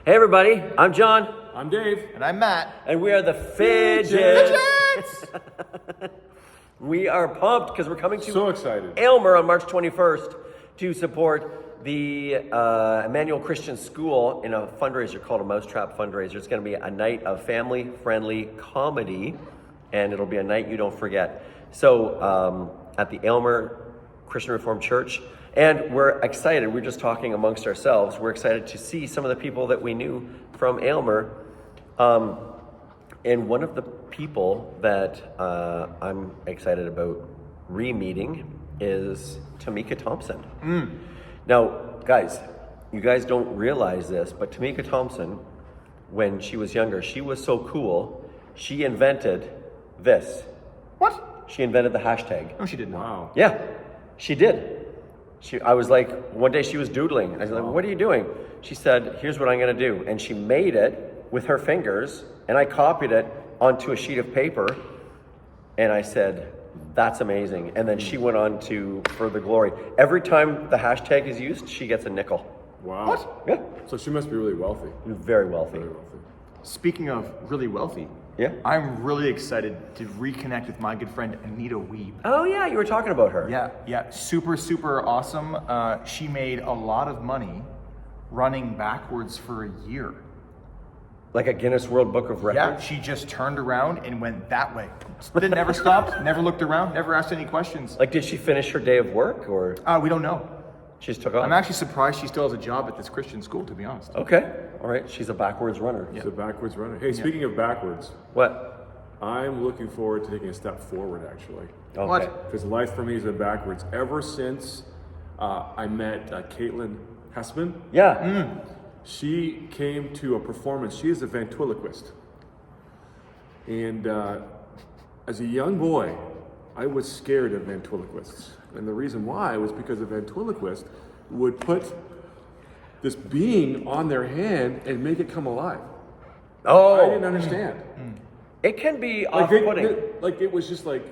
Hey everybody, I'm John. I'm Dave. And I'm Matt. And we are the Fidgets. We are pumped because we're coming to So excited. Aylmer on March 21st to support the Emmanuel Christian School in a fundraiser called a Mousetrap fundraiser. It's going to be a night of family-friendly comedy, and it'll be a night you don't forget. So at the Aylmer Christian Reformed Church, and we're excited. We're just talking amongst ourselves. We're excited to see some of the people that we knew from Aylmer. And one of the people that I'm excited about re-meeting is Tamika Thompson. Now, guys, you guys don't realize this, but Tamika Thompson, when she was younger, she was so cool, she invented this. What? She invented the hashtag. No, she did not. Wow. Yeah, she did. I was like, one day she was doodling. I was like, what are you doing? She said, here's what I'm gonna do. And she made it with her fingers, and I copied it onto a sheet of paper. And I said, that's amazing. And then she went on to further glory. Every time the hashtag is used, she gets a nickel. Wow. What? Yeah, So she must be really wealthy. very wealthy. Very wealthy. Speaking of really wealthy, Yeah. I'm really excited to reconnect with my good friend Anita Weeb. Oh yeah, you were talking about her. Yeah, super awesome. She made a lot of money running backwards for a year. Like a Guinness World Book of Yeah, Records. she just turned around and went that way. Then never stopped, never looked around, never asked any questions. Like, did she finish her day of work, or We don't know. she just took off? I'm actually surprised she still has a job at this Christian school, to be honest. Okay, all right. She's a backwards runner. She's a backwards runner. Hey, speaking of backwards, What? I'm looking forward to taking a step forward, actually. Okay. What? Because life for me has been backwards ever since I met Caitlin Hessman. Yeah. She came to a performance. She is a ventriloquist. And as a young boy, I was scared of ventriloquists. And the reason why was because a ventriloquist would put this being on their hand and make it come alive. Oh, I didn't understand. it can be Like, off-putting. it was just like,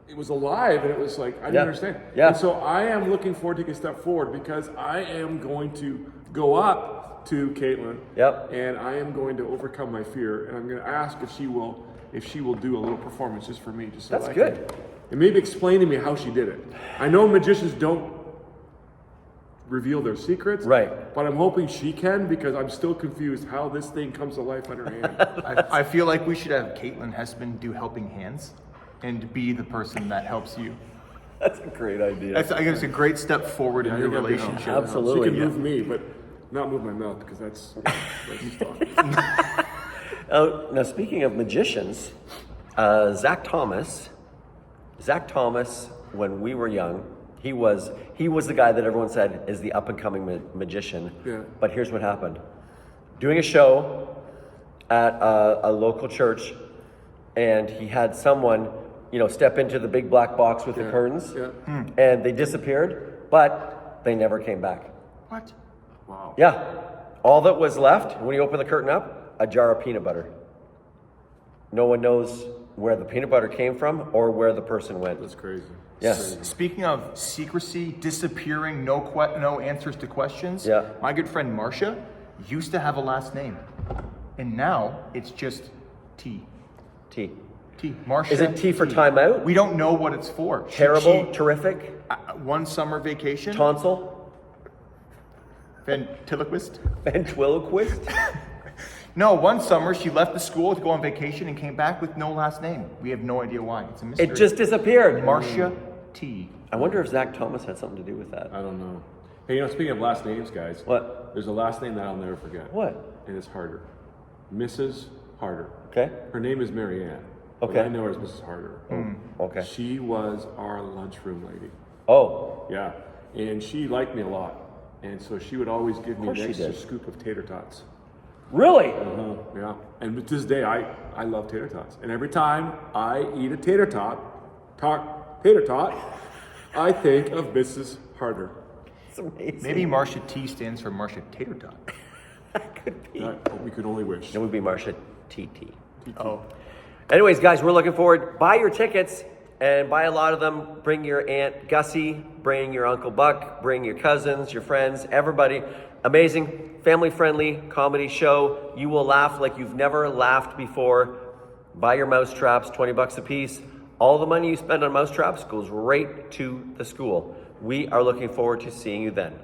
it was alive, and it was like, I didn't Yeah. understand. Yeah. And so I am looking forward to taking a step forward because I am going to go up to Caitlin. Yep. And I am going to overcome my fear, and I'm going to ask if she will do a little performance just for me, just so That's I good. can, and maybe explain to me how she did it. I know magicians don't reveal their secrets, Right. But I'm hoping she can because I'm still confused how this thing comes to life on her hand. I feel like we should have Caitlin Hessman do Helping Hands and be the person that helps you. That's a great idea. I think it's a great step forward in I your think that'd be relationship. helpful. Absolutely, She can yeah. move me, but not move my mouth because that's tough. Now, speaking of magicians, Zach Thomas, when we were young, he was the guy that everyone said is the up-and-coming magician. Yeah. But here's what happened. Doing a show at a local church, and he had someone, step into the big black box with the curtains, Yeah. and they disappeared, but they never came back. What? Wow. Yeah. All that was left, when you open the curtain up, a jar of peanut butter. No one knows where the peanut butter came from or where the person went. That's crazy. Yes. Speaking of secrecy, disappearing, no answers to questions. Yeah. My good friend Marcia used to have a last name, and now it's just T. T. T. Marcia. Is it T for timeout? We don't know what it's for. Terrible? Terrific? One summer vacation. Tonsil? Ventriloquist. Ventriloquist? No, one summer she left the school to go on vacation and came back with no last name. We have no idea why. It's a mystery. It just disappeared. Marcia T. I wonder if Zach Thomas had something to do with that. I don't know. Hey, speaking of last names, guys. What? There's a last name that I'll never forget. What? And it's Harder. Mrs. Harder. Okay. Her name is Mary Ann. Okay. But I know her as Mrs. Harder. Okay. She was our lunchroom lady. Oh, Yeah. And she liked me a lot. And so she would always give me course an she extra did. scoop of tater tots. really? Yeah. And to this day, I love tater tots. And every time I eat a tater tot, I think of Mrs. Harder. It's amazing. Maybe Marcia T stands for Marcia Tater Tot. Could be. We could only wish. It would be Marcia TT. Oh. Anyways, guys, we're looking forward. Buy your tickets and buy a lot of them. Bring your Aunt Gussie, bring your Uncle Buck, bring your cousins, your friends, everybody. Amazing, family-friendly comedy show. You will laugh like you've never laughed before. Buy your mouse traps, 20 bucks a piece. All the money you spend on mouse traps goes right to the school. We are looking forward to seeing you then.